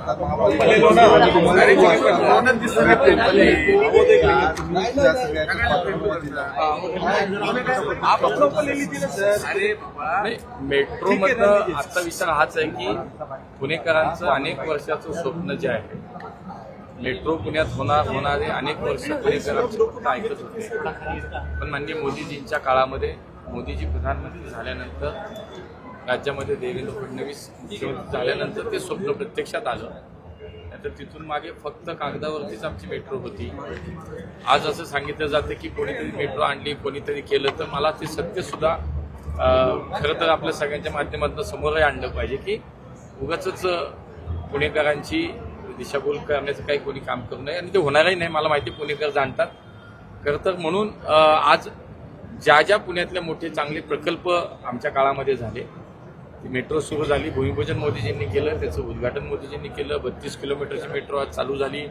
Metro मधलं आता विचार हाच आहे की पुणेकरांचं अनेक वर्षाचं स्वप्न जे आहे मेट्रो पुण्यात होणारे अनेक वर्ष पुणेकरांचं फक्त ऐकत होते, पण माननीय मोदीजींच्या काळामध्ये मोदीजी प्रधानमंत्री झाल्यानंतर राज्यामध्ये देवेंद्र फडणवीस मुख्यमंत्री झाल्यानंतर ते स्वप्न प्रत्यक्षात आलं. तर तिथून मागे फक्त कागदावरतीच आमची मेट्रो होती. आज असं सांगितलं जातं की कोणीतरी मेट्रो आणली, कोणीतरी केलं, तर मला ते सत्य सुद्धा खरं तर आपल्या सगळ्यांच्या माध्यमातून समोरही आणलं पाहिजे की उगाचच पुणेकरांची दिशाभूल करण्याचं काही कोणी काम करू नये आणि ते होणारही नाही. मला माहिती पुणेकर जाणतात. खरं तर म्हणून आज ज्या ज्या पुण्यातले मोठे चांगले प्रकल्प आमच्या काळामध्ये झाले, मेट्रो सुरू झाली, भूमिपूजन मोदीजींनी केलं, त्याचं उद्घाटन मोदीजींनी केलं, 32 किलोमीटरची मेट्रो आज चालू झाली.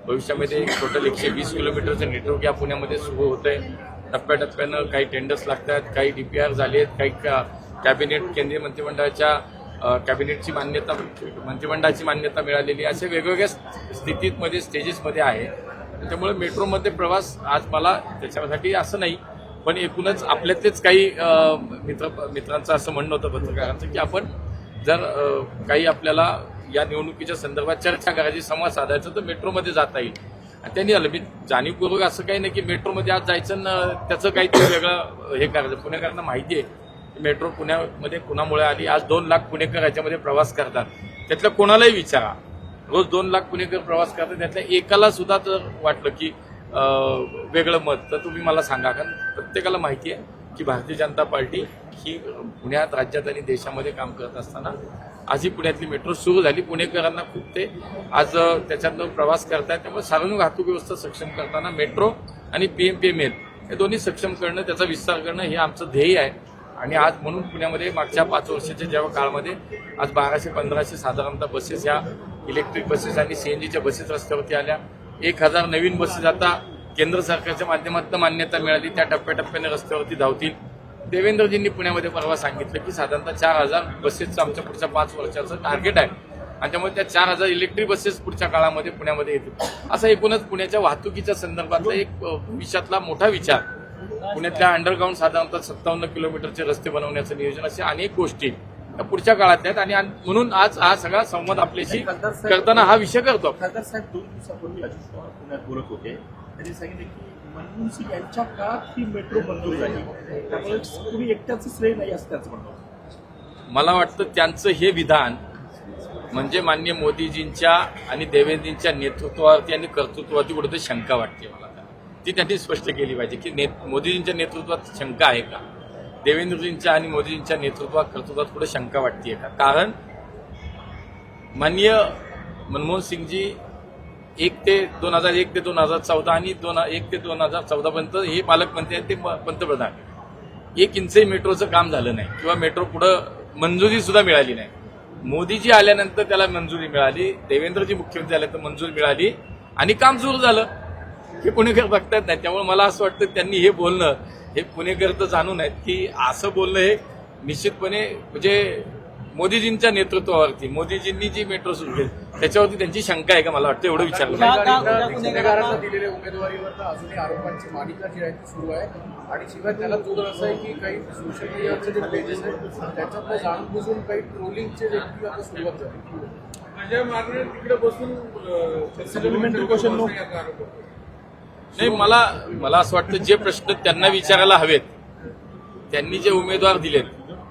भविष्यामध्ये टोटल 120 किलोमीटरचं नेटवर्क या पुण्यामध्ये सुरू होत आहे. टप्प्याटप्प्यानं काही टेंडर्स लागतात, काही DPR झाले आहेत, काही कॅबिनेट केंद्रीय मंत्रिमंडळाच्या कॅबिनेटची मान्यता मंत्रिमंडळाची मान्यता मिळालेली, असे वेगवेगळ्या स्थितीमध्ये स्टेजेसमध्ये आहे. त्यामुळे मेट्रोमध्ये प्रवास आज मला त्याच्यासाठी असं नाही, पण एकूणच आपल्यातलेच काही मित्रांचं असं म्हणणं होतं पत्रकारांचं की आपण जर काही आपल्याला या निवडणुकीच्या संदर्भात चर्चा करायची, संवाद साधायचा, तर मेट्रोमध्ये जाता येईल. आणि त्यांनी आलं मी जाणीवपूर्वक असं काही नाही की मेट्रोमध्ये आज जायचं ना त्याचं काहीतरी वेगळं हे करायचं. पुणेकरांना माहिती आहे की मेट्रो पुण्यामध्ये कुणामुळे आली. आज 2 लाख पुणेकर याच्यामध्ये प्रवास करतात. त्यातल्या कोणालाही विचारा, रोज 2 लाख पुणेकर प्रवास करतात, त्यातल्या एकाला सुद्धा जर वाटलं की वेगळं मत, तर तुम्ही मला सांगा. कारण प्रत्येकाला माहिती आहे की भारतीय जनता पार्टी ही पुण्यात, राज्यात आणि देशामध्ये काम करत असताना आज ही पुण्यातली मेट्रो सुरू झाली. पुणेकरांना खूप ते आज त्याच्यातनं प्रवास करतायत. त्यामुळे सार्वजनिक वाहतूक व्यवस्था सक्षम करताना मेट्रो आणि PMPML हे दोन्ही सक्षम करणं, त्याचा विस्तार करणं हे आमचं ध्येय आहे. आणि आज म्हणून पुण्यामध्ये मागच्या 5 वर्षाच्या जेव्हा काळामध्ये आज 1200-1500 साधारणतः बसेस, या इलेक्ट्रिक बसेस आणि CNGच्या बसेस रस्त्यावरती आल्या. 1000 नवीन बसेस आता केंद्र सरकारच्या माध्यमातून मान्यता मिळाली, त्या टप्प्याटप्प्याने रस्त्यावरती धावतील. देवेंद्रजींनी पुण्यामध्ये परवा सांगितलं की साधारणतः 4000 बसेसचं आमच्या पुढच्या 5 वर्षाचं टार्गेट आहे. आणि त्यामुळे त्या 4000 इलेक्ट्रिक बसेस पुढच्या काळामध्ये पुण्यामध्ये येतील. असा एकूणच पुण्याच्या वाहतुकीच्या संदर्भातला एक भविष्यातला मोठा विचार, पुण्यातल्या अंडरग्राऊंड साधारणतः 57 किलोमीटरचे रस्ते बनवण्याचं नियोजन, अशा अनेक गोष्टी पुढच्या काळात आहेत. आणि म्हणून आज हा सगळा संवाद आपल्याशी करताना हा विषय करतो. खासदार साहेब 2 दिवसापूर्वी अजित पवार पुण्यात बोलत होते. त्यांनी सांगितलं की मनमोहन सिंग यांच्या काळात ही मेट्रो मंजूर झाली, त्यामुळे कुणी एकट्याचं श्रेय नाही असं त्याचं म्हणणं होतं. मला वाटतं त्यांचं हे विधान म्हणजे माननीय मोदीजींच्या आणि देवेंद्रजींच्या नेतृत्वावरती आणि कर्तृत्वावरती कुठेतरी शंका वाटते. मला ती त्यांनी स्पष्ट केली पाहिजे की मोदीजींच्या नेतृत्वात शंका आहे का, देवेंद्रजींच्या आणि मोदीजींच्या नेतृत्वात कर्तृत्वात कुठे शंका वाटते का. कारण माननीय मनमोहन सिंगजी 1 ते 2001 ते 2014 आणि 1 ते 2014 पर्यंत हे पालकमंत्री आहेत, ते पंतप्रधान. 1 इंचही मेट्रोचं काम झालं नाही किंवा मेट्रो पुढं मंजुरी सुद्धा मिळाली नाही. मोदीजी आल्यानंतर त्याला मंजुरी मिळाली, देवेंद्रजी मुख्यमंत्री झाल्यानंतर मंजुरी मिळाली आणि काम सुरू झालं. हे पुणेकर बघतात नाही. त्यामुळे मला असं वाटतं त्यांनी हे बोलणं, हे पुणेकर तर जाणून आहेत की असं बोलणं हे निश्चितपणे म्हणजे मोदीजींच्या नेतृत्वावरती, मोदीजींनी जी मेट्रो सुरू केली त्याच्यावरती त्यांची शंका आहे का, मला वाटतं एवढं विचारलं. पुणेकरांना दिलेल्या उमेदवारीवर अजूनही आरोपांची मालिका जी आहे ती सुरू आहे. आणि शिवाय त्याला जोड असं आहे की काही सोशल मीडियावरचे जे पेजेस आहेत त्याच्यातलं जाणून बुजून काही ट्रोलिंगचे देखील आता सुरुवात झाली. माझ्या मागण्या तिकडे बसून नाही, मला असं वाटतं जे प्रश्न त्यांना विचारायला हवेत, त्यांनी जे उमेदवार दिलेत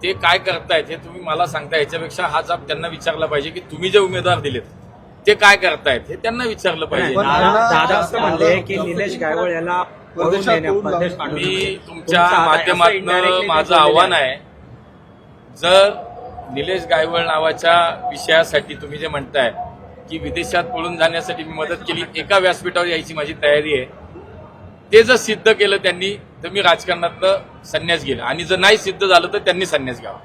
ते काय करतायत हे तुम्ही मला सांगता. याच्यापेक्षा हा जाब त्यांना विचारला पाहिजे की तुम्ही जे उमेदवार दिलेत ते काय करतायत हे त्यांना विचारलं पाहिजे. दादा असं म्हणले की निलेश गायवळ याला मी तुमच्या माध्यमातून माझं आव्हान आहे, जर निलेश गायवळ नावाच्या विषयासाठी तुम्ही जे म्हणताय की विदेशात पळून जाण्यासाठी मी मदत केली, एका व्यासपीठावर यायची माझी तयारी आहे. ते जर सिद्ध केलं त्यांनी तर मी राजकारणातलं संन्यास घेईल, आणि जर नाही सिद्ध झालं तर त्यांनी संन्यास घ्यावा.